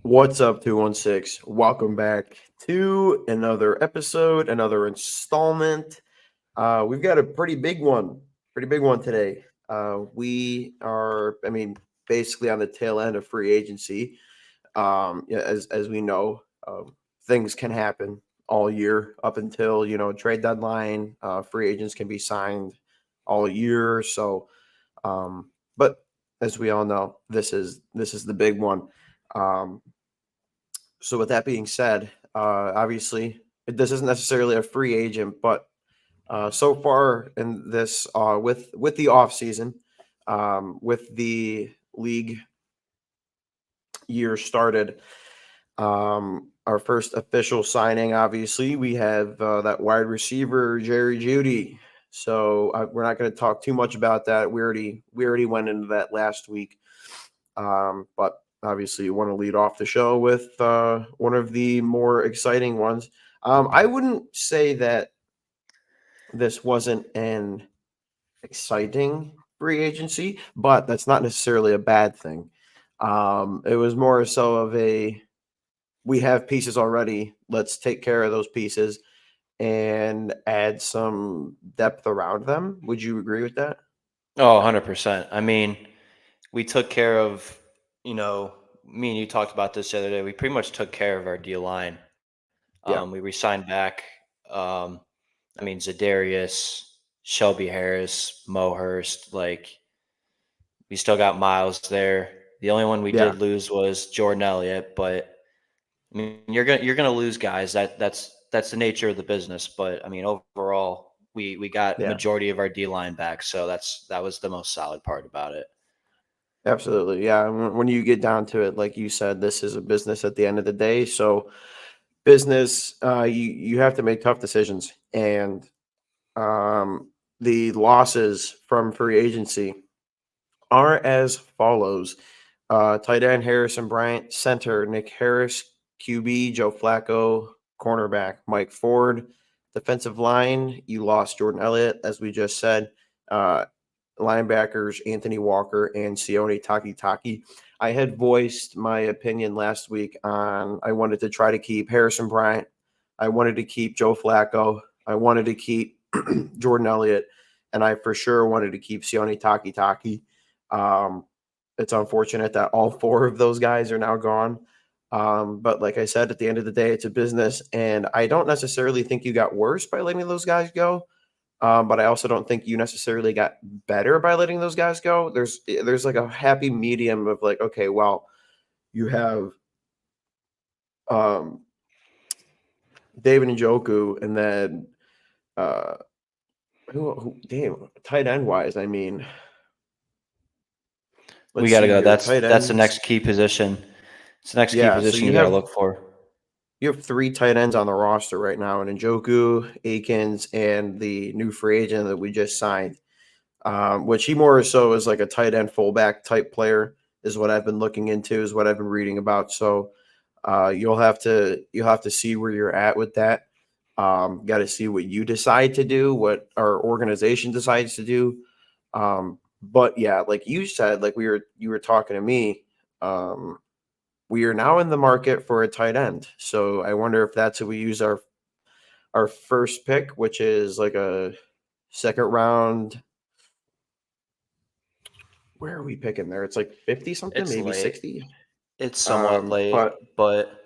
What's up, 216? Welcome back to another episode, another installment. We've got a pretty big one today. We are, basically on the tail end of free agency. Yeah, as we know, things can happen all year up until trade deadline. Free agents can be signed all year. But as we all know, this is the big one. Um, so with that being said, obviously this isn't necessarily a free agent, but so far in this with the off season, with the league year started, our first official signing, obviously we have that wide receiver Jerry Judy. So we're not going to talk too much about that. We already went into that last week. But obviously, you want to lead off the show with one of the more exciting ones. I wouldn't say that this wasn't an exciting free agency, but that's not necessarily a bad thing. It was more so of a we have pieces already. Let's take care of those pieces and add some depth around them. Would you agree with that? Oh, 100%. I mean, we took care of, you know, me and you talked about this the other day. We pretty much took care of our D line. We Yeah. re-signed back. Um, Zadarius, Shelby Harris, Mo Hurst. Like we still got Miles there. The only one we Yeah. did lose was Jordan Elliott. But I mean, you're gonna lose guys. That's the nature of the business. But I mean, overall, we got Yeah. majority of our D line back. So that was the most solid part about it. Absolutely. Yeah. When you get down to it, like you said, this is a business at the end of the day. So, business, you have to make tough decisions. And the losses from free agency are as follows: tight end Harrison Bryant, center Nick Harris, QB Joe Flacco, cornerback Mike Ford, defensive line you lost Jordan Elliott, as we just said. Uh, Linebackers Anthony Walker and Sione Takitaki. I had voiced my opinion last week on I wanted to try to keep Harrison Bryant. I wanted to keep Joe Flacco. I wanted to keep Jordan Elliott. And I for sure wanted to keep Sione Takitaki. Um, it's unfortunate that all four of those guys are now gone. But like I said, at the end of the day, it's a business. And I don't necessarily think you got worse by letting those guys go. But I also don't think you necessarily got better by letting those guys go. There's like a happy medium of like, okay, well, you have um, David Njoku, and then uh, who damn tight end wise. I mean, We let's got to see go. here, That's tight that's the ends. next key position. It's the next key Yeah, so position you got to look for. you have three tight ends on the roster right now, and Njoku, Akins, and the new free agent that we just signed. Which he more so is like a tight end fullback type player is what I've been looking into, is what I've been reading about. So you'll have to see where you're at with that. Got to see what you decide to do, what our organization decides to do. But yeah, like you said, like you were talking to me. Um, we are now in the market for a tight end. So I wonder if that's what we use our first pick, which is like a second round. Where are we picking there? It's like 50 something, It's maybe late. 60. It's somewhat late, But but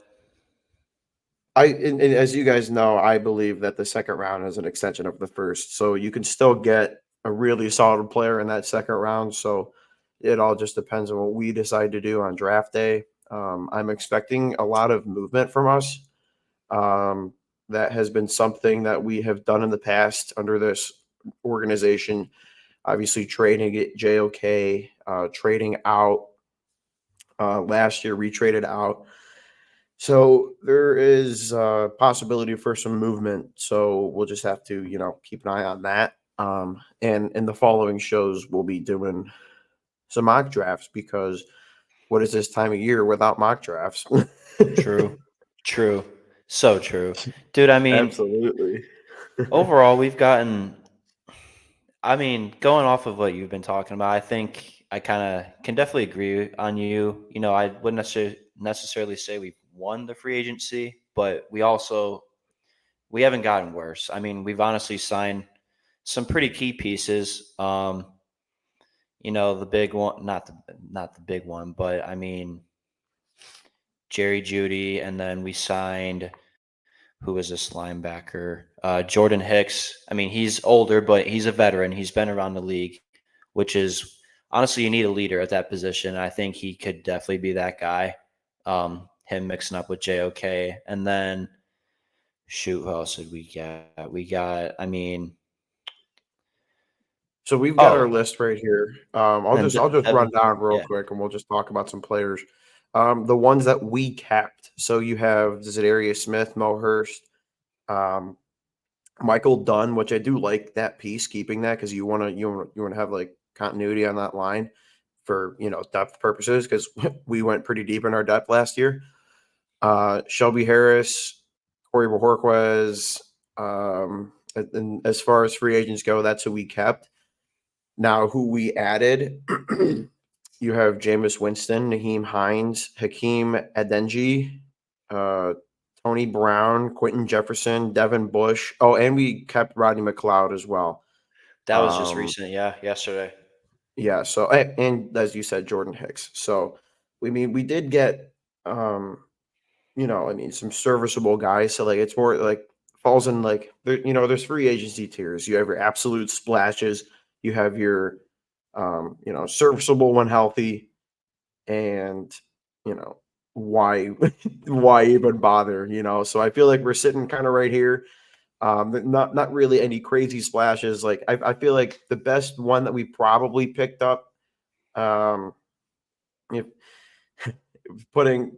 and as you guys know, I believe that the second round is an extension of the first. So you can still get a really solid player in that second round. So it all just depends on what we decide to do on draft day. I'm expecting a lot of movement from us. Um, that has been something that we have done in the past under this organization. Obviously, trading it JOK, trading out last year, retraded out. So there is a possibility for some movement. So we'll just have to, keep an eye on that. And in the following shows, we'll be doing some mock drafts because what is this time of year without mock drafts? true. True. So true. Dude, I mean, Absolutely. overall we've gotten going off of what you've been talking about, I think I kind of can definitely agree on you. I wouldn't necessarily say we've won the free agency, but we haven't gotten worse. I mean, we've honestly signed some pretty key pieces. The big one, not the big one, but I mean, Jerry Jeudy, and then we signed, who was this linebacker? Jordan Hicks. I mean, he's older, but he's a veteran. He's been around the league, which is honestly, you need a leader at that position. I think he could definitely be that guy. Him mixing up with JOK. And then, shoot, who else did we get? I mean, So we've got our list right here. I'll and just run Devin, down real yeah. quick, and we'll just talk about some players. The ones that we kept. So you have Zadarius Smith, Mo Hurst, Michael Dunn, which I do like that piece, keeping that because you want to have like continuity on that line for depth purposes because we went pretty deep in our depth last year. Shelby Harris, Corey Bojorquez. And as far as free agents go, that's who we kept. Now, who we added, you have Jameis Winston, Naheem Hines, Hakeem Adeniji, Tony Brown, Quentin Jefferson, Devin Bush. Oh, and we kept Rodney McLeod as well. That was just recent, yesterday. Yeah, so and as you said, Jordan Hicks. So we did get some serviceable guys. So like it's more like falls in like there's free agency tiers. You have your absolute splashes, you have your serviceable when healthy, and why why even bother? So I feel like we're sitting kind of right here. Not really any crazy splashes. Like I feel like the best one that we probably picked up, if putting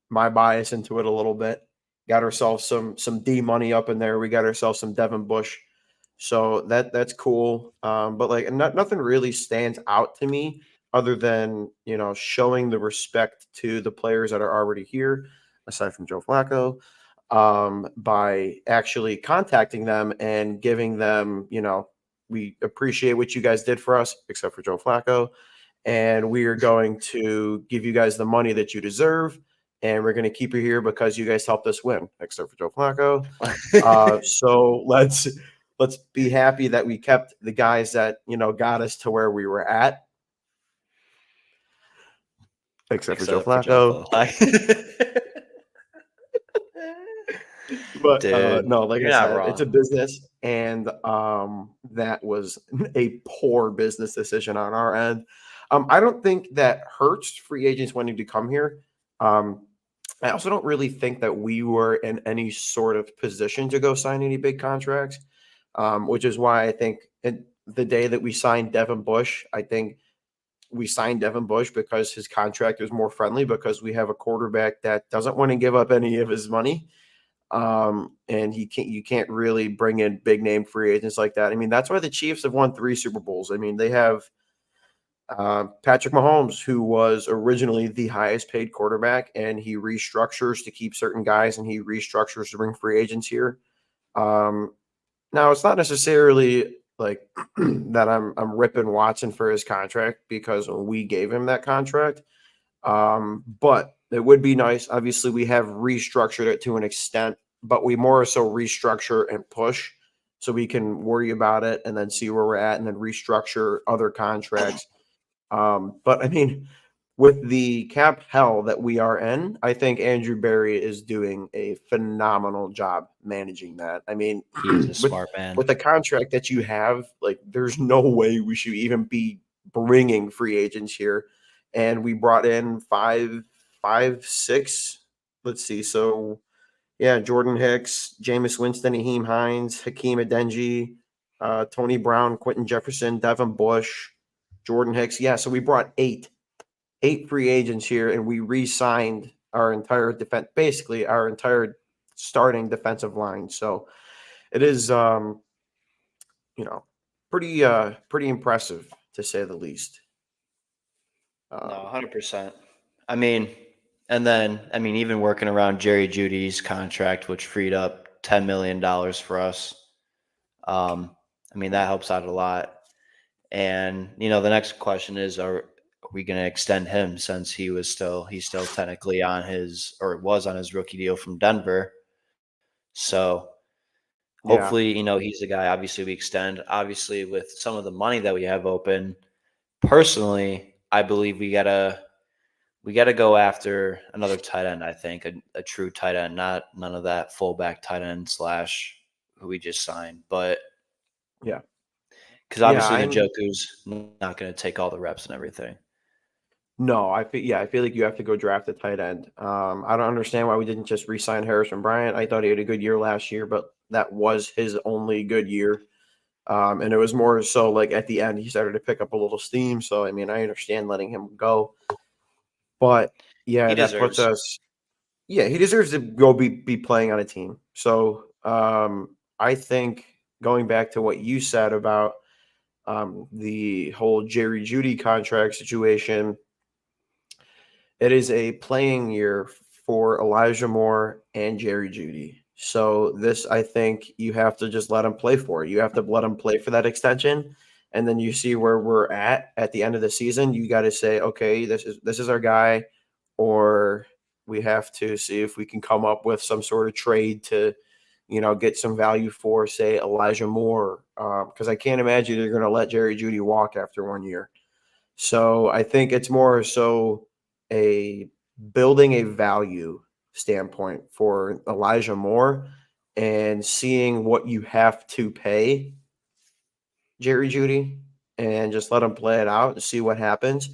my bias into it a little bit, got ourselves some D money up in there. We got ourselves some Devin Bush, so that's cool. But like nothing really stands out to me other than showing the respect to the players that are already here, aside from Joe Flacco, by actually contacting them and giving them, we appreciate what you guys did for us, except for Joe Flacco. And we are going to give you guys the money that you deserve. And we're going to keep you here because you guys helped us win, except for Joe Flacco. So let's be happy that we kept the guys that, got us to where we were at. Except for Joe Flacco. But dude, no, like you're I not said, wrong. it's a business, and that was a poor business decision on our end. I don't think that hurts free agents wanting to come here. I also don't really think that we were in any sort of position to go sign any big contracts, which is why I think the day that we signed Devin Bush, I think we signed Devin Bush because his contract is more friendly because we have a quarterback that doesn't want to give up any of his money. And you can't really bring in big name free agents like that. I mean, that's why the Chiefs have won 3 Super Bowls. I mean, they have Patrick Mahomes, who was originally the highest paid quarterback, and he restructures to keep certain guys and he restructures to bring free agents here. Now it's not necessarily like that I'm ripping Watson for his contract because we gave him that contract. But it would be nice. Obviously, we have restructured it to an extent, but we more so restructure and push so we can worry about it and then see where we're at and then restructure other contracts. But I mean, with the cap hell that we are in, I think Andrew Berry is doing a phenomenal job managing that. I mean, He is a smart man. With the contract that you have, like, there's no way we should even be bringing free agents here. And we brought in five, six. Let's see. So, yeah, Jordan Hicks, Jameis Winston, Naheem Hines, Hakeem Adeniji, Tony Brown, Quentin Jefferson, Devin Bush, Jordan Hicks. Yeah, so we brought eight free agents here, and we re-signed our entire defense, basically our entire starting defensive line. So it is, pretty impressive to say the least. No, 100%. I mean, and then even working around Jerry Jeudy's contract, which freed up $10 million for us. That helps out a lot. And the next question is: we going to extend him since he's still technically on his, or was on his rookie deal from Denver. So Yeah. hopefully, he's the guy. Obviously, we extend. Obviously, with some of the money that we have open, personally, I believe we gotta go after another tight end. I think a true tight end, not none of that fullback tight end slash who we just signed, but Yeah. because Yeah. obviously Njoku's not going to take all the reps and everything. No, I feel like you have to go draft a tight end. I don't understand why we didn't just re-sign Harrison Bryant. I thought he had a good year last year, but that was his only good year. And it was more so like at the end he started to pick up a little steam. So I mean, I understand letting him go, but He yeah, that puts deserves. us. Yeah, he deserves to go be playing on a team. So I think going back to what you said about the whole Jerry Judy contract situation. It is a playing year for Elijah Moore and Jerry Judy. So this, I think, you have to just let him play for it. You have to let him play for that extension, and then you see where we're at the end of the season. You got to say, okay, this is our guy, or we have to see if we can come up with some sort of trade to, get some value for, say, Elijah Moore, because I can't imagine you're going to let Jerry Judy walk after 1 year. So I think it's more so a building a value standpoint for Elijah Moore and seeing what you have to pay Jerry Judy and just let him play it out and see what happens.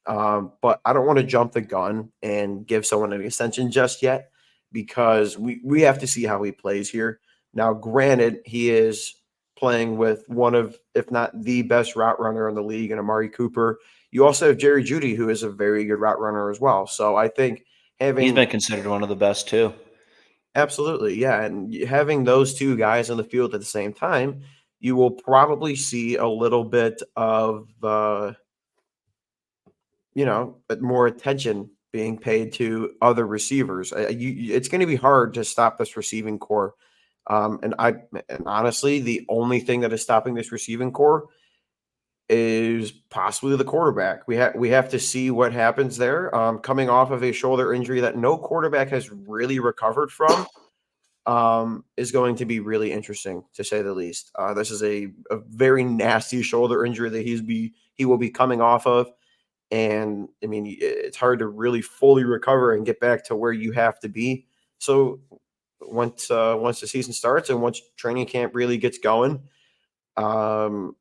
But I don't want to jump the gun and give someone an extension just yet because we have to see how he plays here. Now, granted, he is playing with one of, if not the best route runner in the league in Amari Cooper. You also have Jerry Judy, who is a very good route runner as well. So I think He's having been considered one of the best too. absolutely, yeah, and having those two guys on the field at the same time, you will probably see a little bit of more attention being paid to other receivers. It's going to be hard to stop this receiving core. And honestly, the only thing that is stopping this receiving core is possibly the quarterback. We have to see what happens there. Coming off of a shoulder injury that no quarterback has really recovered from, is going to be really interesting to say the least. This is a very nasty shoulder injury that he will be coming off of. And I mean, it's hard to really fully recover and get back to where you have to be. So once the season starts and once training camp really gets going, um,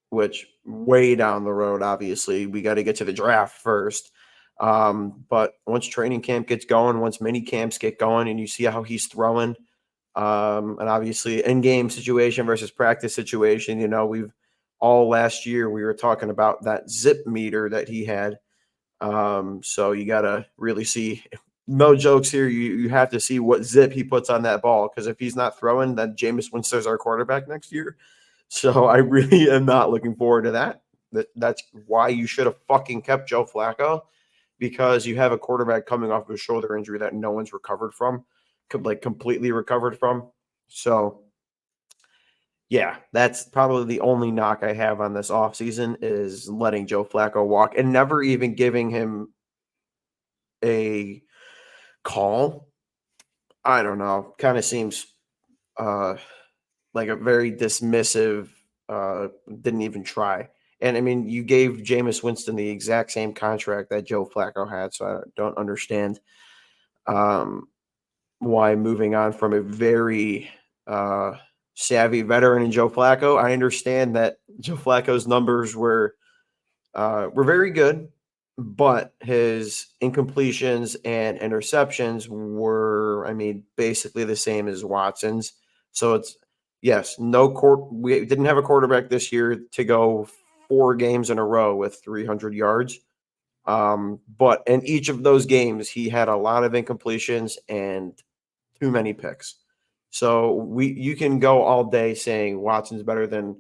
which way down the road, obviously, we got to get to the draft first. But once training camp gets going, once mini camps get going, and you see how he's throwing, and obviously in-game situation versus practice situation, we've all last year we were talking about that zip meter that he had. So you got to really see. No jokes here. You have to see what zip he puts on that ball because if he's not throwing, then Jameis Winston's our quarterback next year. So I really am not looking forward to that. That's why you should have fucking kept Joe Flacco because you have a quarterback coming off of a shoulder injury that no one's recovered from, completely recovered from. So yeah, that's probably the only knock I have on this offseason is letting Joe Flacco walk and never even giving him a call. I don't know. Kind of seems uh, like a very dismissive, didn't even try. And I mean, you gave Jameis Winston the exact same contract that Joe Flacco had, so I don't understand um, why moving on from a very savvy veteran in Joe Flacco. I understand that Joe Flacco's numbers were very good, but his incompletions and interceptions were, I mean, basically the same as Watson's. So it's yes, no court. We didn't have a quarterback this year to go 4 games in a row with 300 yards. But in each of those games, he had a lot of incompletions and too many picks. So you can go all day saying Watson's better than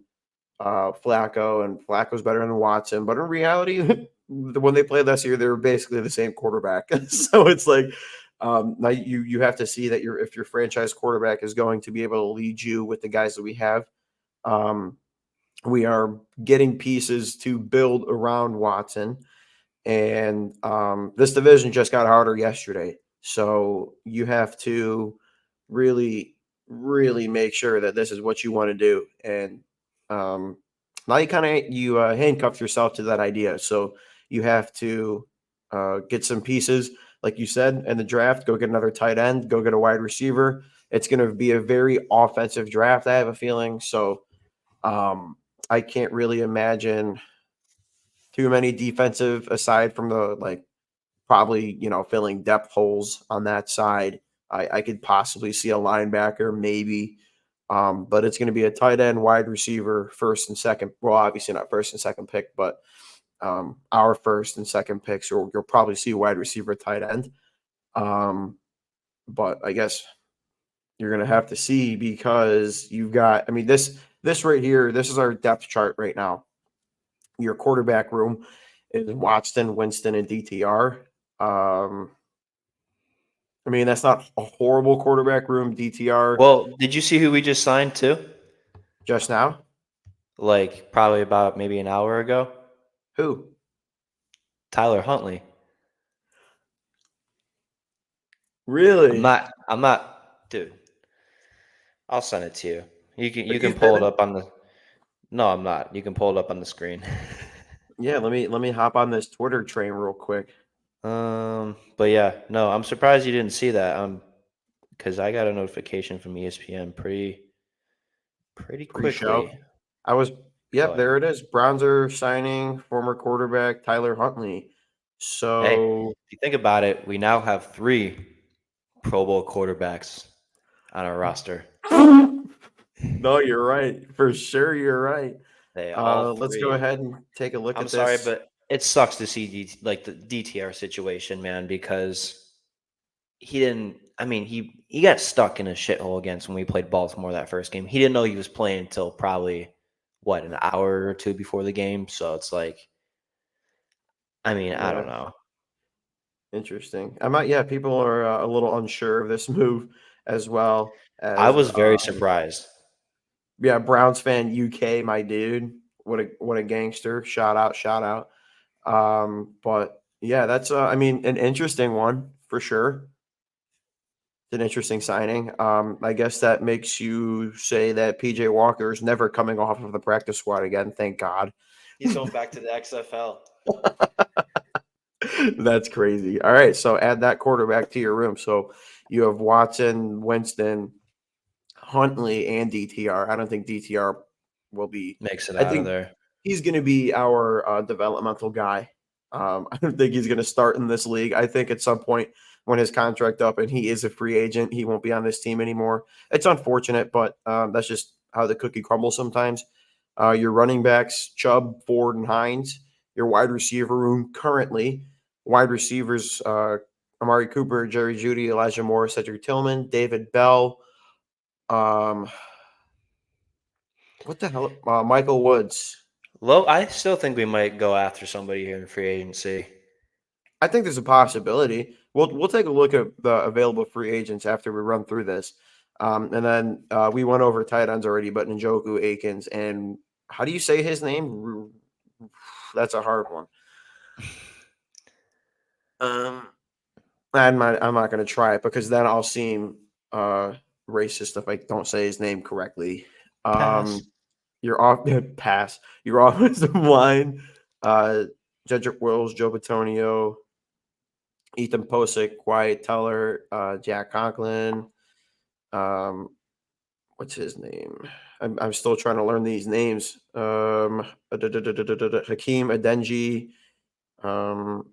Flacco and Flacco's better than Watson, but in reality, when they played last year, they were basically the same quarterback. So it's like now you have to see that if your franchise quarterback is going to be able to lead you with the guys that we have. Um, we are getting pieces to build around Watson. And this division just got harder yesterday. So you have to really, really make sure that this is what you want to do. And now you handcuffed yourself to that idea. So you have to get some pieces, like you said, in the draft. Go get another tight end. Go get a wide receiver. It's going to be a very offensive draft, I have a feeling. So I can't really imagine too many defensive aside from the probably filling depth holes on that side. I could possibly see a linebacker maybe, but it's going to be a tight end, wide receiver, first and second. Well, obviously not first and second pick, but our first and second picks, or you'll probably see wide receiver, tight end. But I guess you're going to have to see because you've got. I mean, this right here. This is our depth chart right now. Your quarterback room is Watson, Winston, and DTR. I mean, that's not a horrible quarterback room, DTR, Well, did you see who we just signed to? just now. Like probably about maybe an hour ago. Who? Tyler Huntley. Really? I'm not, dude. I'll send it to you. Are You you can pull it kidding? up on the. No, I'm not. You can pull it up on the screen. Yeah, let me hop on this Twitter train real quick. But yeah, no, I'm surprised you didn't see that. Because I got a notification from ESPN pretty Pre-show. quickly. I was, Go yep, ahead. there it is. Browns are signing former quarterback Tyler Huntley. Hey, So, if you think about it, we now have 3 Pro Bowl quarterbacks on our roster. no, you're right. For sure, you're right. They all Let's go 3. ahead and take a look I'm at sorry, this. but it sucks to see like the DTR situation, man, because he didn't. I mean, he got stuck in a shithole against when we played Baltimore that first game. He didn't know he was playing until probably what an hour or two before the game. So it's like, I mean, I Yeah, don't know. interesting. Yeah, people are a little unsure of this move as well I as was very surprised. yeah, Browns fan UK, my dude. What a gangster. Shout out. But yeah, that's I mean, an interesting one for sure. It's an interesting signing. I guess that makes you say that PJ Walker is never coming off of the practice squad again. Thank God. He's going back to the XFL. That's crazy. All right, so add that quarterback to your room. So you have Watson, Winston, Huntley, and DTR. I don't think DTR will be. Makes it I out of think there. he's going to be our developmental guy. I don't think he's going to start in this league. I think at some point when his contract up and he is a free agent, he won't be on this team anymore. It's unfortunate, but that's just how the cookie crumbles sometimes. Your running backs, Chubb, Ford, and Hines. Your wide receiver room currently, wide receivers, Amari Cooper, Jerry Judy, Elijah Moore, Cedric Tillman, David Bell. Um, what the hell? Michael Woods. Low, I still think we might go after somebody here in free agency. I think there's a possibility. We'll take a look at the available free agents after we run through this, and then we went over tight ends already, but Njoku, Akins, and how do you say his name? That's a hard one. I'm not going to try it because then I'll seem racist if I don't say his name correctly. Pass. You're off pass. Your offensive line, Jedrick Wills, Joe Batonio, Ethan Posick, Wyatt Teller, Jack Conklin. What's his name? I'm still trying to learn these names. Hakeem Adenji. Um,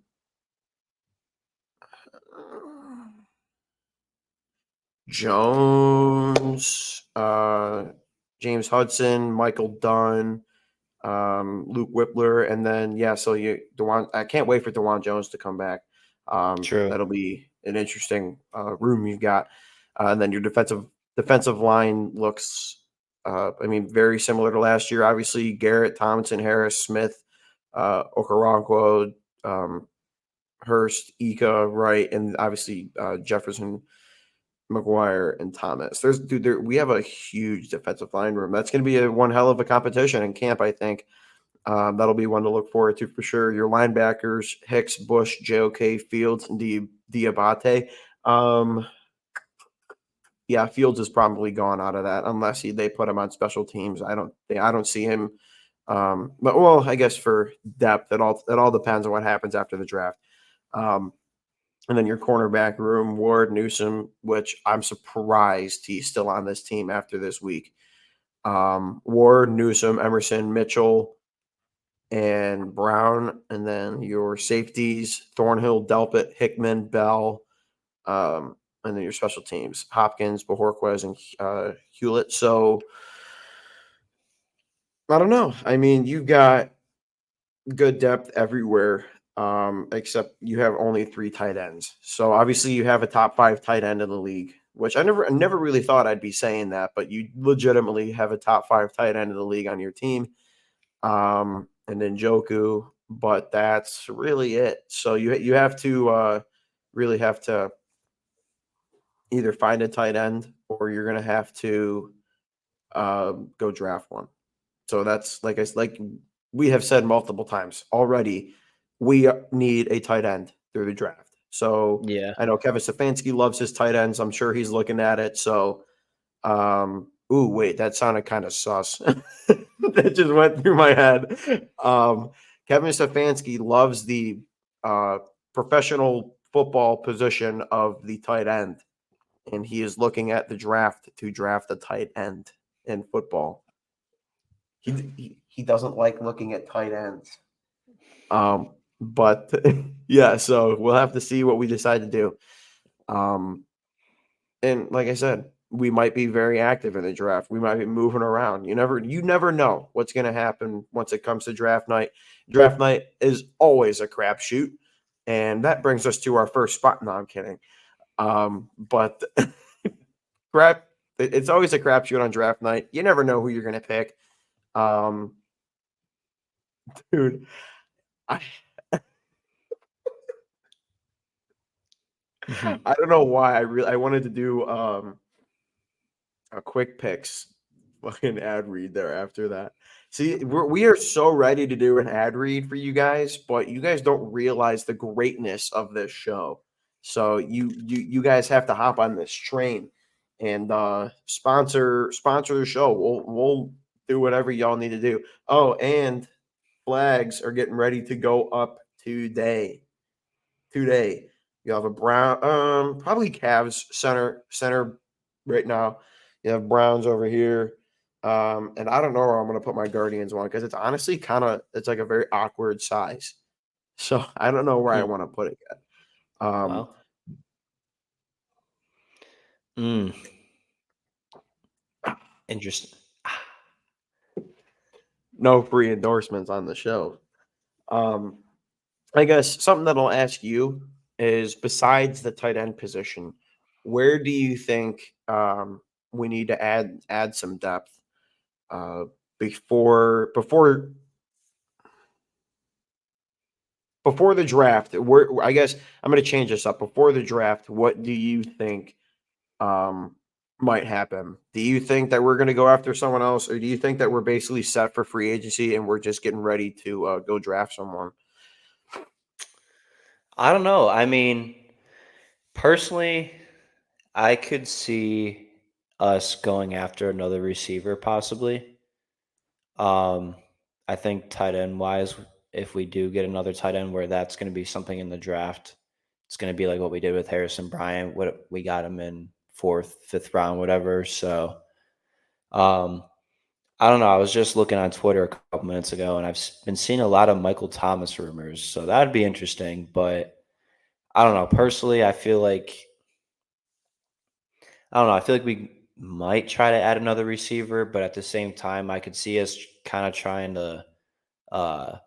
Jones, James Hudson, Michael Dunn, Luke Whippler, and then so Dewan. I can't wait for Dewan Jones to come back. True. That'll be an interesting room you've got, and then your defensive line looks. I mean, very similar to last year. Obviously, Garrett, Thompson, Harris, Smith, Okoronkwo, Hurst, Ika, Wright, and obviously Jefferson, McGuire, and Thomas. We have a huge defensive line room. That's going to be one hell of a competition in camp, I think. That'll be one to look forward to for sure. Your linebackers, Hicks, Bush, JOK, Fields, and Diabate. Yeah, Fields is probably gone out of that unless they put him on special teams. I don't see him. But well, I guess for depth, it all depends on what happens after the draft. And then your cornerback room, Ward, Newsome, which I'm surprised he's still on this team after this week. Ward, Newsome, Emerson, Mitchell, and Brown, and then your safeties, Thornhill, Delpit, Hickman, Bell, and then your special teams, Hopkins, Bojorquez, and Hewlett. So I don't know. I mean, you've got good depth everywhere, except you have only 3 tight ends. So obviously you have a top 5 tight end in the league, which I never really thought I'd be saying that, but you legitimately have a top 5 tight end in the league on your team. And then Joku, but that's really it. So you have to really have to either find a tight end or you're gonna have to go draft one. So that's like we have said multiple times already. We need a tight end through the draft. So Yeah. I know Kevin Stefanski loves his tight ends. I'm sure he's looking at it. So, ooh, wait, that sounded kind of sus. That just went through my head. Kevin Stefanski loves the professional football position of the tight end, and he is looking at the draft to draft a tight end in football. He doesn't like looking at tight ends. But yeah, so we'll have to see what we decide to do. And like I said, we might be very active in the draft. We might be moving around. You never know what's going to happen once it comes to draft night. Draft night is always a crapshoot, and that brings us to our first spot. No, I'm kidding. But crap, it's always a crapshoot on draft night. You never know who you're going to pick. Dude, I I don't know why I wanted to do a quick picks fucking ad read there after that. See, we are so ready to do an ad read for you guys, but you guys don't realize the greatness of this show. So you guys have to hop on this train and sponsor the show. We'll do whatever y'all need to do. Oh, and flags are getting ready to go up today. Today. You have a Brown, probably Cavs center right now. You have Browns over here. And I don't know where I'm going to put my Guardians one because it's honestly it's like a very awkward size. So I don't know where I want to put it yet. Well. Interesting. No free endorsements on the show. I guess something that I'll ask you is besides the tight end position, where do you think we need to add some depth before the draft? Where I guess I'm going to change this up. Before the draft, what do you think might happen? Do you think that we're going to go after someone else, or do you think that we're basically set for free agency and we're just getting ready to go draft someone? I don't know. I mean, personally, I could see us going after another receiver possibly. I think tight end wise, if we do get another tight end where that's going to be something in the draft, it's going to be like what we did with Harrison Bryant. What we got him in 4th, 5th round, whatever. So, I don't know. I was just looking on Twitter a couple minutes ago, and I've been seeing a lot of Michael Thomas rumors. So that'd be interesting. But I don't know. Personally, I don't know. I feel like we might try to add another receiver, but at the same time, I could see us kind of trying to, uh,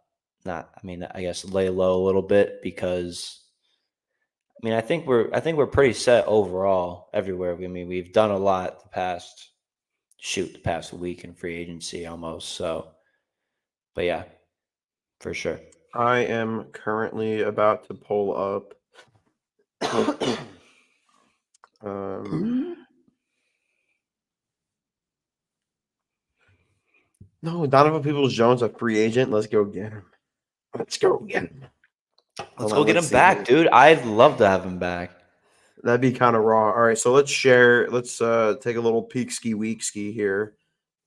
not. I mean, I guess lay low a little bit because I mean, I think we're pretty set overall everywhere. I mean, we've done a lot the past week in free agency almost. So, but yeah, for sure. I am currently about to pull up. No, Donovan Peoples-Jones, a free agent. Let's go get him. Let's go get him. Let's Hold go on, get let's him see back, here. dude. I'd love to have him back. That'd be kind of raw. All right, so let's share. Let's take a little peek ski week ski here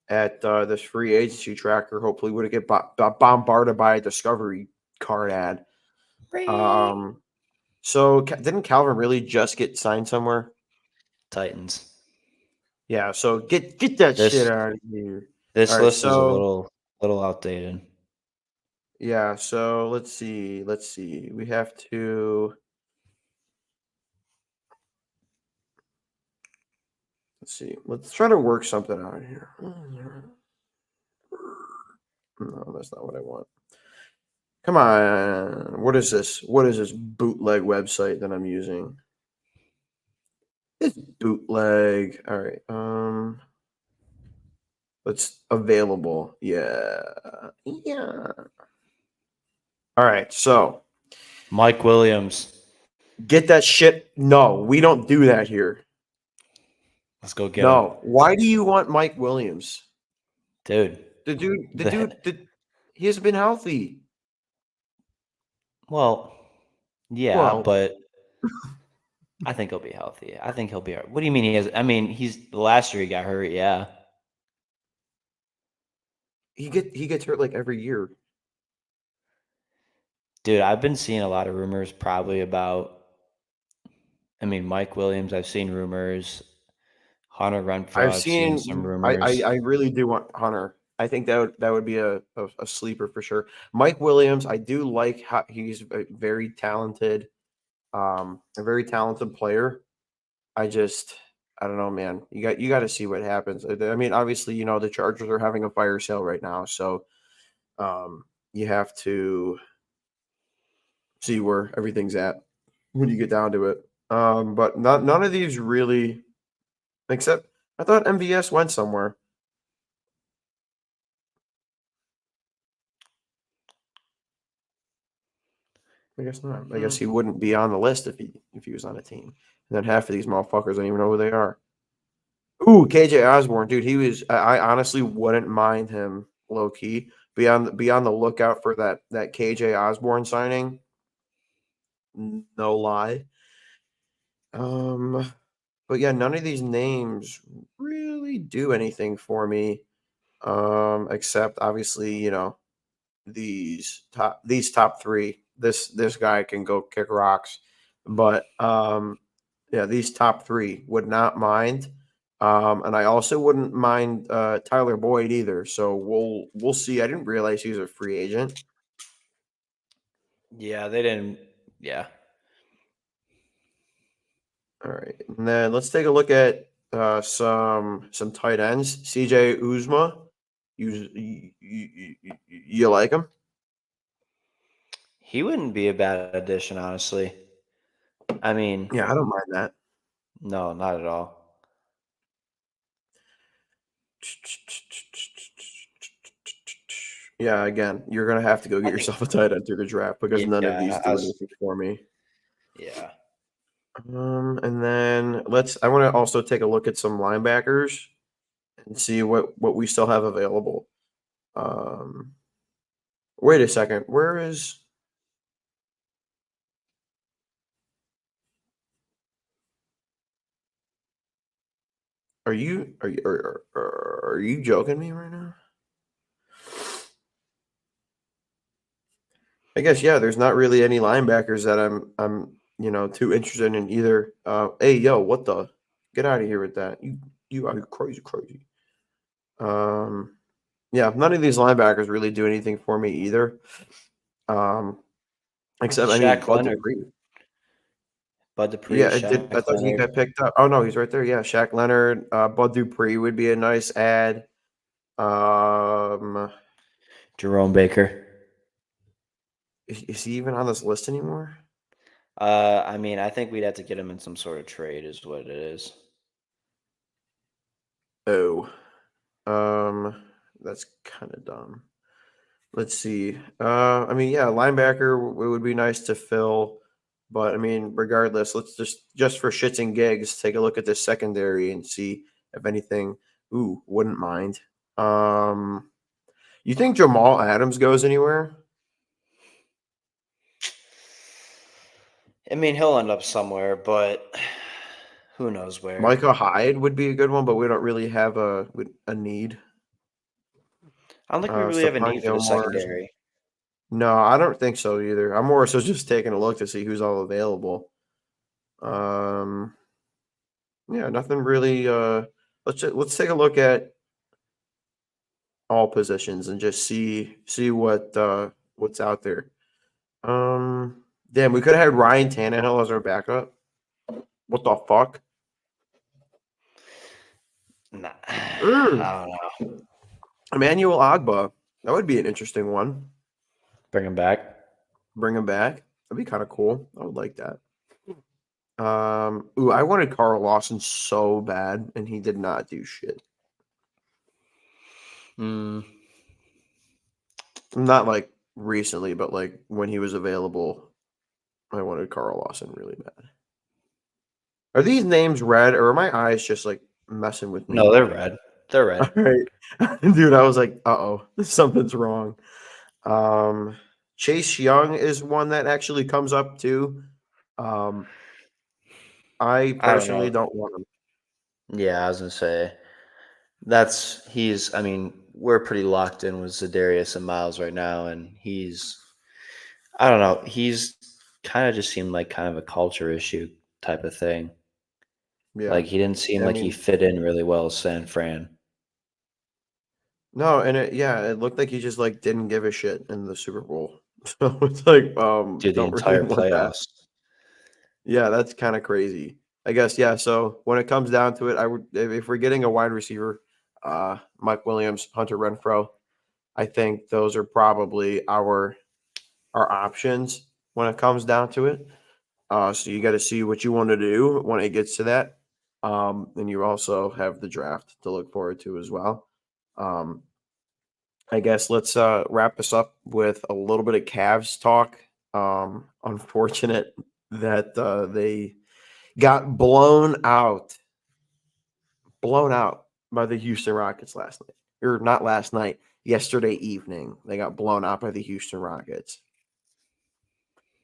at this free agency tracker. Hopefully, would get bombarded by a Discovery card ad. So didn't Calvin really just get signed somewhere? Titans. Yeah. So get that This shit out of here. All this right. list is a So little outdated. yeah. So let's see. Let's see. We have to. Let's see. Let's try to work something out here. No, that's not what I want. Come on. What is this? What is this bootleg website that I'm using? It's bootleg. All right. It's available. Yeah. Yeah. All right. So Mike Williams. get that shit. No, we don't do that here. Let's go get him. No. Why do you want Mike Williams? Dude. The dude, he has been healthy. Well, yeah, Well, but I think he'll be healthy. I think he'll be all right. What do you mean he has? I mean, he's the last year he got hurt, yeah. he gets hurt like every year. Dude, I've been seeing a lot of rumors probably about Mike Williams, I've seen rumors. Hunter Renfrow, I've I've seen some seen. rumors. I really do want Hunter. I think that would be a sleeper for sure. Mike Williams, I do like how he's a very talented, a very talented player. I don't know, man. You got to see what happens. I mean, obviously, the Chargers are having a fire sale right now, so you have to see where everything's at when you get down to it. But none of these really, except I thought MVS went somewhere. I guess not. I guess he wouldn't be on the list if he was on a team. And then half of these motherfuckers don't even know who they are. Ooh, KJ Osborne, dude. He was. I honestly wouldn't mind him low key. Be on the lookout for that KJ Osborne signing. No lie. But yeah, none of these names really do anything for me. Except obviously, these top three. This guy can go kick rocks. But yeah, these top three would not mind. And I also wouldn't mind Tyler Boyd either. So we'll see. I didn't realize he was a free agent. Yeah, they didn't. Yeah. All right, and then let's take a look at some tight ends. CJ Uzma, you like him? He wouldn't be a bad addition, honestly. I mean, Yeah, I don't mind that. no, not at all. Yeah, again, you're gonna have to go get I think, yourself a tight end through the draft because none of these yeah, I do was, anything for me. yeah. And then I want to also take a look at some linebackers and see what we still have available. Um, wait a second, where is? Are you joking me right now? I guess yeah. There's not really any linebackers that I'm too interested in either. Hey yo, what the? Get out of here with that. You are crazy. Um, yeah, none of these linebackers really do anything for me either. Um, except Shaq Bud Leonard. Dupree. Bud Dupree, Yeah, it did. I Shaq thought he Leonard. got picked up. Oh no, he's right there. Yeah, Shaq Leonard, Bud Dupree would be a nice ad. Um, Jerome Baker. is he even on this list anymore? I think we'd have to get him in some sort of trade, is what it is. Oh, that's kind of dumb. Let's see. Yeah, linebacker would be nice to fill, but regardless, let's just for shits and gigs take a look at this secondary and see if anything. Ooh, wouldn't mind. You think Jamal Adams goes anywhere? I mean, he'll end up somewhere, but who knows where. Micah Hyde would be a good one, but we don't really have a need. I don't think we really have a Stephon need for the Gilmore. secondary. No, I don't think so either. I'm more so just taking a look to see who's all available. Yeah, nothing really. Let's take a look at all positions and just see what's out there. Damn, we could have had Ryan Tannehill as our backup. What the fuck? Nah, Mm. I don't know. Emmanuel Agba. That would be an interesting one. Bring him back. Bring him back. That'd be kind of cool. I would like that. I wanted Carl Lawson so bad, and he did not do shit. Mm, Not like recently, but like when he was available, I wanted Carl Lawson really bad. Are these names red, or are my eyes just like messing with me? no, they're red. They're red. All right, dude. I was like, "Uh-oh, something's wrong." Chase Young is one that actually comes up too. I I don't personally know. don't want him. Yeah, I was gonna say he's. I mean, we're pretty locked in with Zadarius and Miles right now, and he's. I don't know. He's kind of just seemed like kind of a culture issue type of thing. Yeah, Like he didn't seem I like he mean, fit in really well with San Fran. no, and it looked like he just like didn't give a shit in the Super Bowl. So it's like, Through the don't really entire want that. playoffs. Yeah, that's kind of crazy. I guess, yeah. So when it comes down to it, I would if we're getting a wide receiver, Mike Williams, Hunter Renfro, I think those are probably our options when it comes down to it. So you got to see what you want to do when it gets to that. And you also have the draft to look forward to as well. Um, I guess let's wrap this up with a little bit of Cavs talk. Unfortunate that they got blown out by the Houston Rockets last night, or not last night, yesterday evening. They got blown out by the Houston Rockets. It's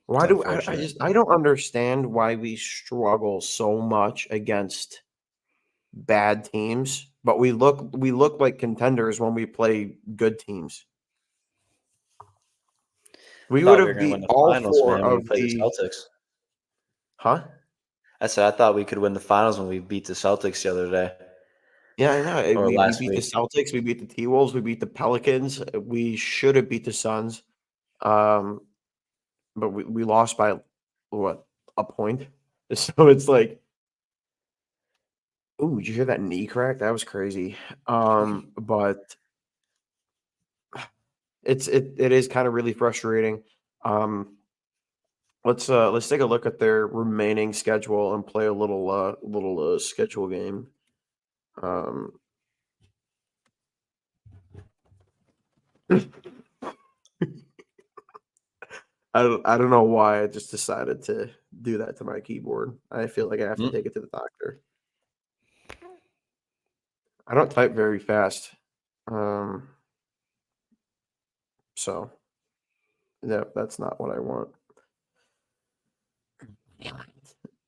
Why do I unfortunate. just I don't understand why we struggle so much against bad teams, but we look like contenders when we play good teams. We would Thought we were have gonna win beat the all finals, four man, when we of played the the Celtics. huh? I said I thought we could win the finals when we beat the Celtics the other day Yeah, I know. or We last beat the week. Celtics, we beat the T-Wolves, we beat the Pelicans. We should have beat the Suns. Um, but we lost by what, a point? So it's like, ooh, did you hear that knee crack? That was crazy. But it is kind of really frustrating. Um, let's take a look at their remaining schedule and play a little schedule game. Um, I don't know why I just decided to do that to my keyboard. I feel like I have to Mm. take it to the doctor. I don't type very fast. Um, so yeah, that's not what I want.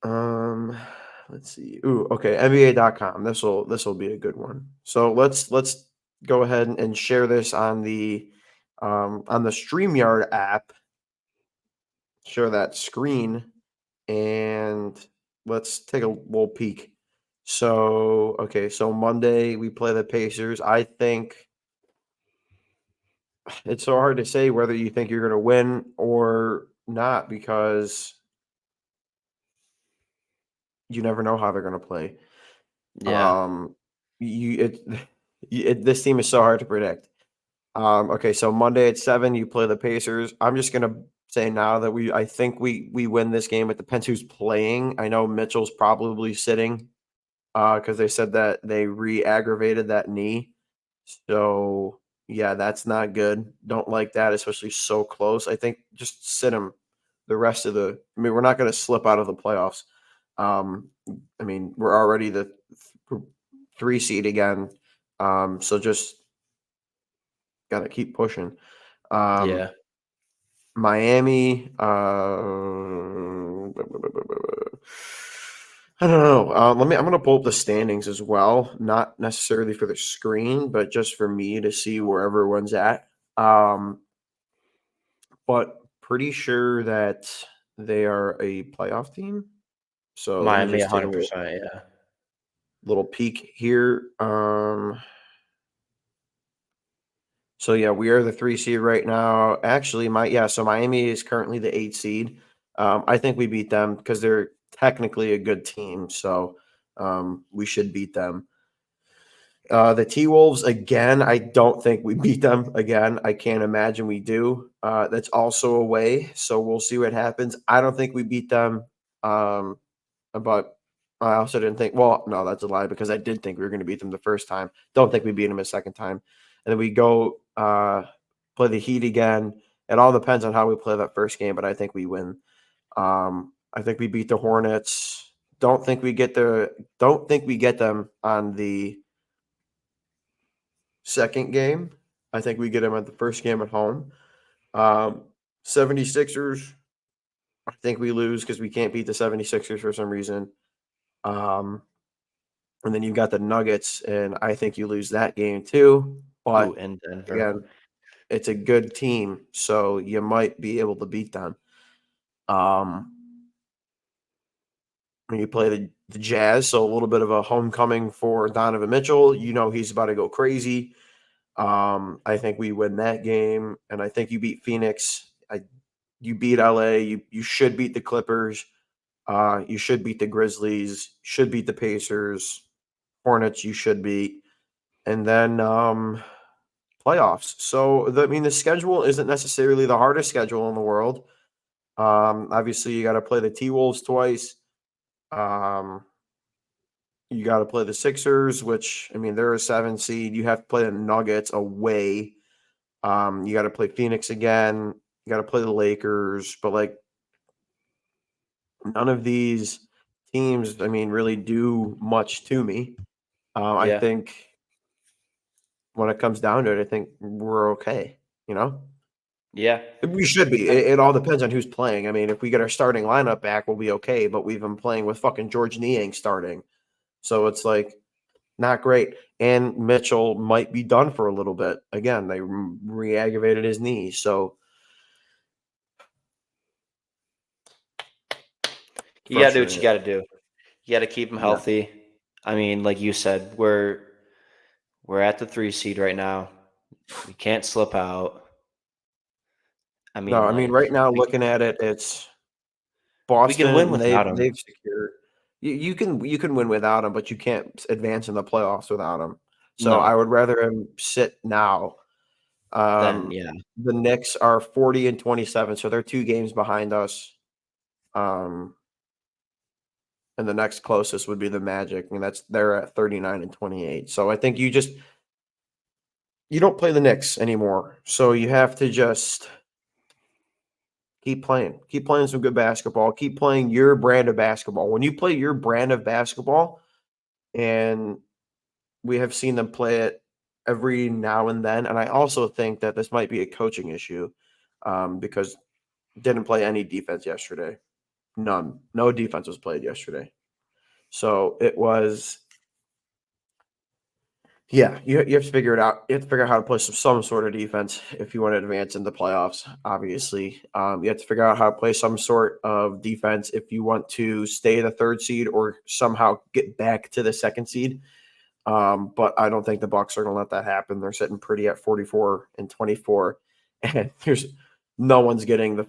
Um, let's see. Ooh, okay, NBA.com. This will be a good one. So let's go ahead and share this on the StreamYard app. Share that screen and let's take a little peek. So, okay, so Monday we play the Pacers. I think it's so hard to say whether you think you're going to win or not because you never know how they're going to play. Yeah. Um, you it, this team is so hard to predict. Okay, so Monday at 7, you play the Pacers. I'm just gonna say now that I think we win this game. It depends who's playing. I know Mitchell's probably sitting, because they said that they re-aggravated that knee. So yeah, that's not good. Don't like that, especially so close. I think just sit him the rest of the. I mean, we're not gonna slip out of the playoffs. Um, I mean, we're already the 3 seed again. So just Got to keep pushing. Um, Yeah. Miami, I don't know. I'm going to pull up the standings as well, not necessarily for the screen, but just for me to see where everyone's at. But pretty sure that they are a playoff team. So let me Miami, just take a little 100%. Yeah. peek here. So yeah, we are the 3 seed right now. Actually, so Miami is currently the 8 seed. I think we beat them because they're technically a good team. So we should beat them. The T Wolves again. I don't think we beat them again. I can't imagine we do. That's also away, so we'll see what happens. I don't think we beat them. But I also didn't think. Well, no, that's a lie because I did think we were going to beat them the first time. Don't think we beat them a second time, and then we go play the Heat again. It all depends on how we play that first game, but I think we win. I think we beat the Hornets. Don't think we get them on the second game. I think we get them at the first game at home. 76ers, I think we lose because we can't beat the 76ers for some reason. And then you've got the Nuggets, and I think you lose that game too. Ooh, But in Denver. again, it's a good team, so you might be able to beat them. When you play the Jazz, so a little bit of a homecoming for Donovan Mitchell. You know he's about to go crazy. I think we win that game, and I think you beat Phoenix. You beat LA. You should beat the Clippers. You should beat the Grizzlies. Should beat the Pacers. Hornets. You should beat, and then playoffs. So the schedule isn't necessarily the hardest schedule in the world. Obviously, you got to play the T Wolves twice. You got to play the Sixers, which they're a 7 seed. You have to play the Nuggets away. You got to play Phoenix again. You got to play the Lakers, but none of these teams, really do much to me. I Yeah. think when it comes down to it, I think we're okay. Yeah. We should be. It all depends on who's playing. If we get our starting lineup back, we'll be okay. But we've been playing with fucking George Niang starting, so it's not great. And Mitchell might be done for a little bit. Again, they re-aggravated his knee, so You got to do what you frustrating. got to do. You got to keep them Yeah. healthy. Like you said, we're at the 3 seed right now. We can't slip out. No, right now, looking at it, it's we can win Boston. without them. They've secured. You can win without him, but you can't advance in the playoffs without him. So I No. would rather him sit now. Then yeah. The Knicks are 40 and 27, so they're 2 games behind us. And the next closest would be the Magic, and they're at 39 and 28. So I think you don't play the Knicks anymore. So you have to just keep playing some good basketball, keep playing your brand of basketball. When you play your brand of basketball, and we have seen them play it every now and then, and I also think that this might be a coaching issue, because didn't play any defense yesterday. None. No defense was played yesterday. So it was, yeah, you have to figure it out. You have to figure out how to play some sort of defense if you want to advance in the playoffs, obviously. You have to figure out how to play some sort of defense if you want to stay the 3rd seed or somehow get back to the 2nd seed. But I don't think the Bucks are going to let that happen. They're sitting pretty at 44 and 24, and there's no one's getting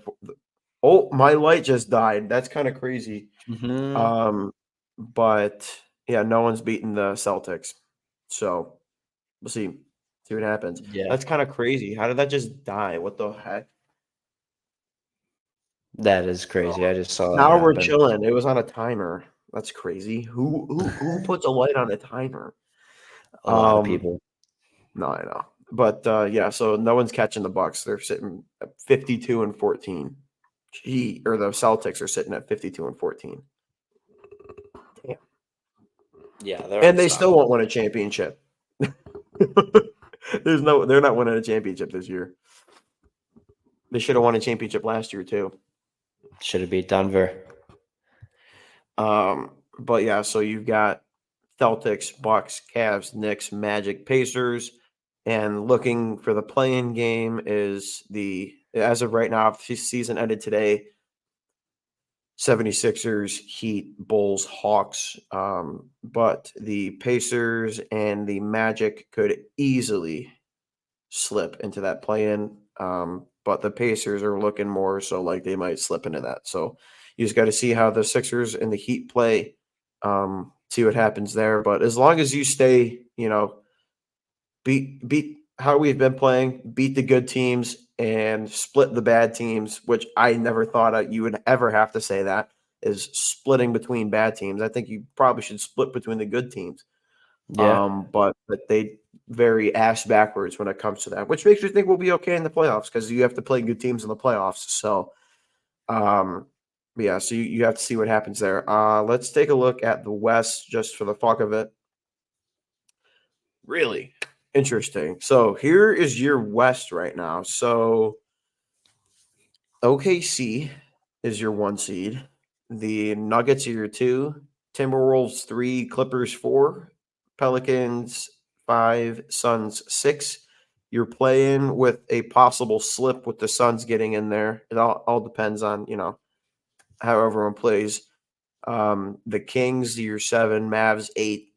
oh, my light just died. That's kind of crazy. Mm-hmm. But yeah, no one's beaten the Celtics. So we'll see what happens. Yeah. That's kind of crazy. How did that just die? What the heck? That is crazy. I just saw that Now we're happen. chilling. It was on a timer. That's crazy. Who puts a light on a timer? A lot of people. No, I know. But yeah, so no one's catching the Bucks. They're sitting at 52 and 14. Or the Celtics are sitting at 52 and 14. Yeah, And they still won't win a championship. They're not winning a championship this year. They should have won a championship last year too. Should have beat Denver. But yeah, so you've got Celtics, Bucks, Cavs, Knicks, Magic, Pacers, and looking for the play-in game is as of right now, if the season ended today, 76ers, Heat, Bulls, Hawks. But the Pacers and the Magic could easily slip into that play-in. But the Pacers are looking more so like they might slip into that. So you just got to see how the Sixers and the Heat play, see what happens there. But as long as you stay, beat how we've been playing, beat the good teams and split the bad teams, which I never thought you would ever have to say that is splitting between bad teams. I think you probably should split between the good teams. Yeah. But they very ass backwards when it comes to that, which makes you think we'll be okay in the playoffs because you have to play good teams in the playoffs. So, yeah, so you have to see what happens there. Let's take a look at the West just for the fuck of it. Really interesting. So here is your West right now. So OKC is your 1 seed. The Nuggets are your 2. Timberwolves 3. Clippers 4. Pelicans 5. Suns 6. You're playing with a possible slip with the Suns getting in there. It all depends on, how everyone plays. The Kings, your 7. Mavs 8.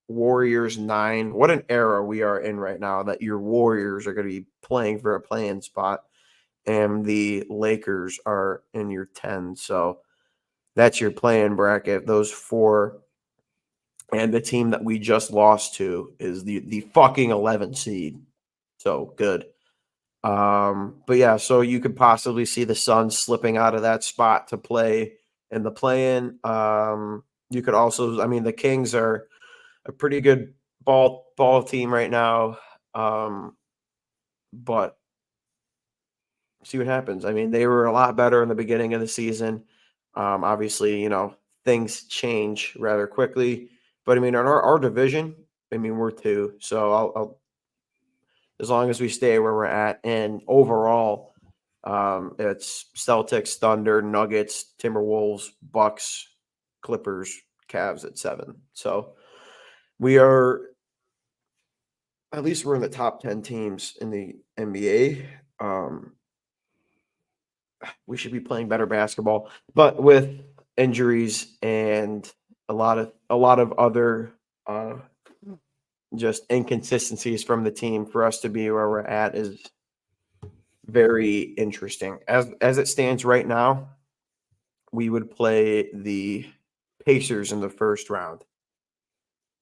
Warriors 9. What an era we are in right now that your Warriors are going to be playing for a play-in spot. And the Lakers are in your 10. So that's your play-in bracket. Those 4. And the team that we just lost to is the fucking 11 seed. So good. But yeah, so you could possibly see the Suns slipping out of that spot to play in the play-in. You could also, the Kings are a pretty good ball team right now. But see what happens. They were a lot better in the beginning of the season. Obviously, things change rather quickly. But in our division, we're 2. So I'll as long as we stay where we're at, and overall, it's Celtics, Thunder, Nuggets, Timberwolves, Bucks, Clippers, Cavs at 7. So we are at least we're in the top 10 teams in the NBA. We should be playing better basketball, but with injuries and a lot of other just inconsistencies from the team, for us to be where we're at is very interesting. As it stands right now, we would play the Pacers in the first round.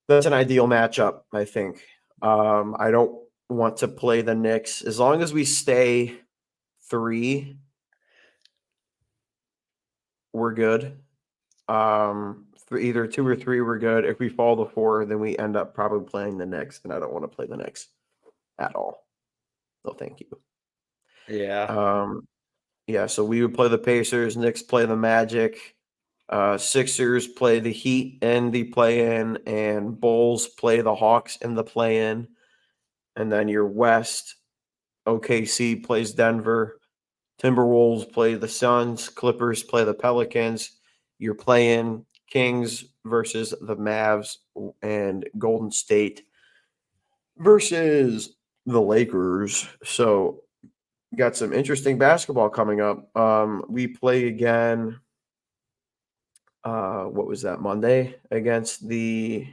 That's an ideal matchup, I think. I don't want to play the Knicks as long as we stay 3. We're good. For either 2 or 3, we're good. If we fall to 4, then we end up probably playing the Knicks, and I don't want to play the Knicks at all. No, thank you. Yeah. Yeah, so we would play the Pacers, Knicks play the Magic, Sixers play the Heat in the play-in, and Bulls play the Hawks in the play-in. And then your West, OKC plays Denver, Timberwolves play the Suns, Clippers play the Pelicans. You're playing Kings versus the Mavs, and Golden State versus the Lakers. So got some interesting basketball coming up. We play again. What was that, Monday against the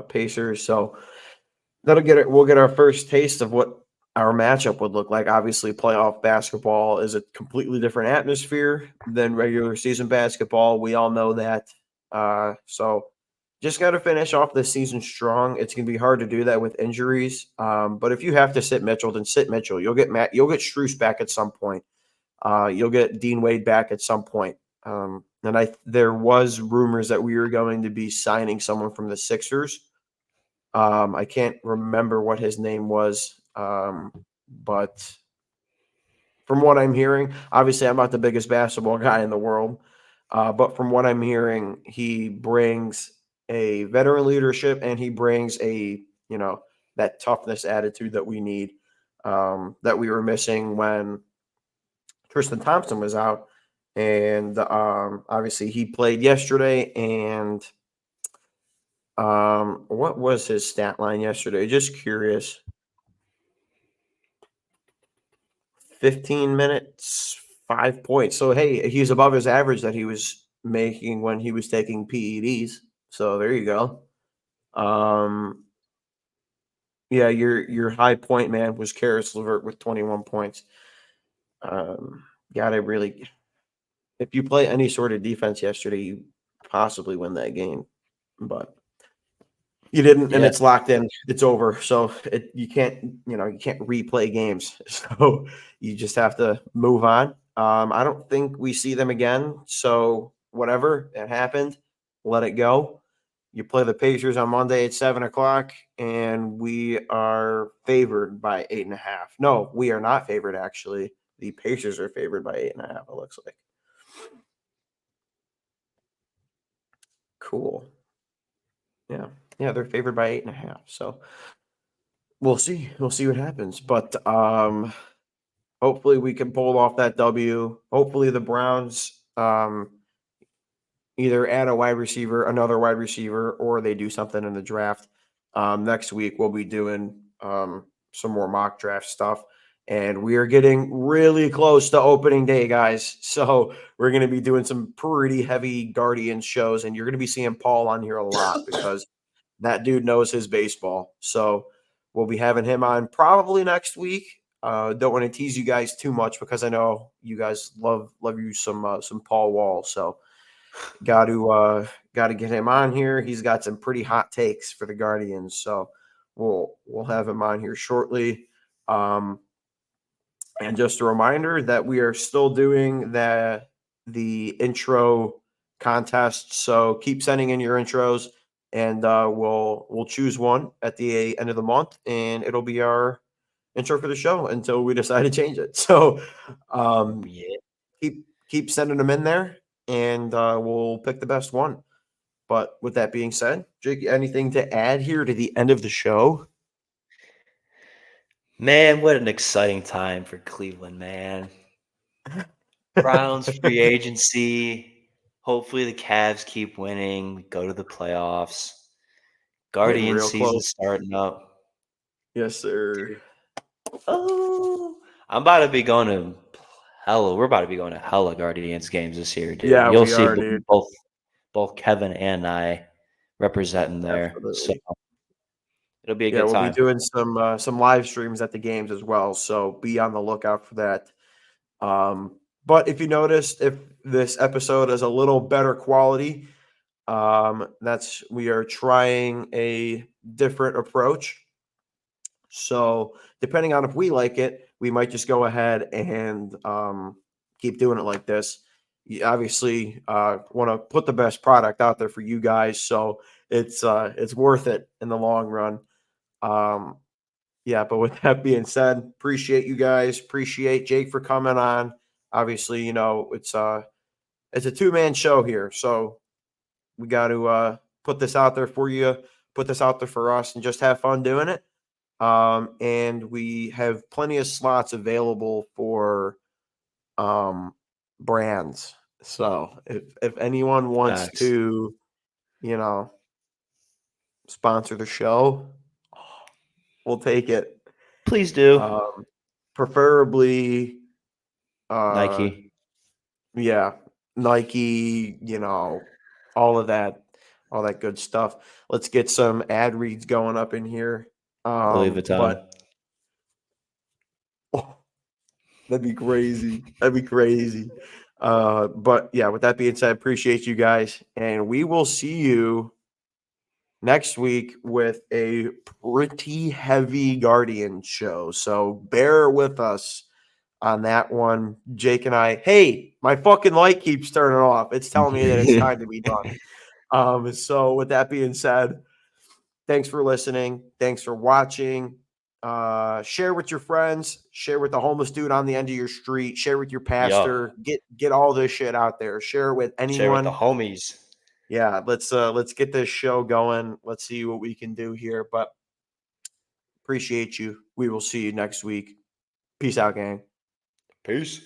Pacers? So that'll get it. We'll get our first taste of what our matchup would look like. Obviously, playoff basketball is a completely different atmosphere than regular season basketball. We all know that. So just got to finish off the season strong. It's going to be hard to do that with injuries. But if you have to sit Mitchell, then sit Mitchell. You'll get Strus back at some point. You'll get Dean Wade back at some point. And there was rumors that we were going to be signing someone from the Sixers. I can't remember what his name was, but from what I'm hearing, obviously I'm not the biggest basketball guy in the world, but from what I'm hearing, he brings a veteran leadership and he brings a that toughness attitude that we need, that we were missing when Tristan Thompson was out. And obviously he played yesterday. And what was his stat line yesterday? Just curious. 15 minutes, 5 points. So hey, he's above his average that he was making when he was taking PEDs. So there you go. Yeah, your high point man was Karis LeVert with 21 points. Gotta really, if you play any sort of defense yesterday, you possibly win that game, but you didn't, and Yeah. it's locked in. It's over. So you can't replay games. So you just have to move on. I don't think we see them again. So whatever, it happened. Let it go. You play the Pacers on Monday at 7:00, and we are favored by 8.5. No, we are not favored, actually. The Pacers are favored by 8.5, it looks like. Cool. Yeah. Yeah, they're favored by 8.5. So we'll see. We'll see what happens. But hopefully we can pull off that W. Hopefully the Browns either add another wide receiver, or they do something in the draft. Next week we'll be doing some more mock draft stuff. And we are getting really close to opening day, guys. So we're going to be doing some pretty heavy Guardians shows, and you're going to be seeing Paul on here a lot because that dude knows his baseball. So we'll be having him on probably next week. Don't want to tease you guys too much because I know you guys love you some Paul Wall. So got to get him on here. He's got some pretty hot takes for the Guardians. So we'll have him on here shortly. And just a reminder that we are still doing the intro contest. So keep sending in your intros, and we'll choose one at the end of the month, and it'll be our intro for the show until we decide to change it. So Yeah. keep sending them in there, and we'll pick the best one. But with that being said, Jake, anything to add here to the end of the show? Man, what an exciting time for Cleveland, man. Browns free agency. Hopefully the Cavs keep winning. We go to the playoffs. Getting Guardian real season close. starting up. Yes, sir. Oh, I'm about to be going to hella. We're about to be going to hella Guardians games this year, dude. Yeah, You'll we see are, dude. both Kevin and I representing there. So Absolutely. it'll be a Yeah, good we'll be time. doing some live streams at the games as well. So be on the lookout for that. But if you noticed, if this episode is a little better quality, that's we are trying a different approach. So depending on if we like it, we might just go ahead and keep doing it like this. You obviously want to put the best product out there for you guys, so it's worth it in the long run. Um, yeah, but with that being said, appreciate you guys. Appreciate Jake for coming on. Obviously, it's a two-man show here, so we got to put this out there for you, put this out there for us, and just have fun doing it. And we have plenty of slots available for brands. So if anyone wants Facts. to, sponsor the show, we'll take it. Please do. Um, Preferably, uh, Nike. yeah, Nike, all that good stuff. Let's get some ad reads going up in here. Louis But Vuitton. that'd be crazy. That'd be crazy. But yeah, with that being said, appreciate you guys, and we will see you next week with a pretty heavy Guardian show. So bear with us on that one. Jake and I, hey, my fucking light keeps turning off. It's telling me that it's time to be done. So with that being said, thanks for listening. Thanks for watching. Share with your friends. Share with the homeless dude on the end of your street. Share with your Yo, pastor. Get all this shit out there. Share with share with the anyone. homies. Yeah, let's get this show going. Let's see what we can do here. But Appreciate you. We will see you next week. Peace out, gang. Peace.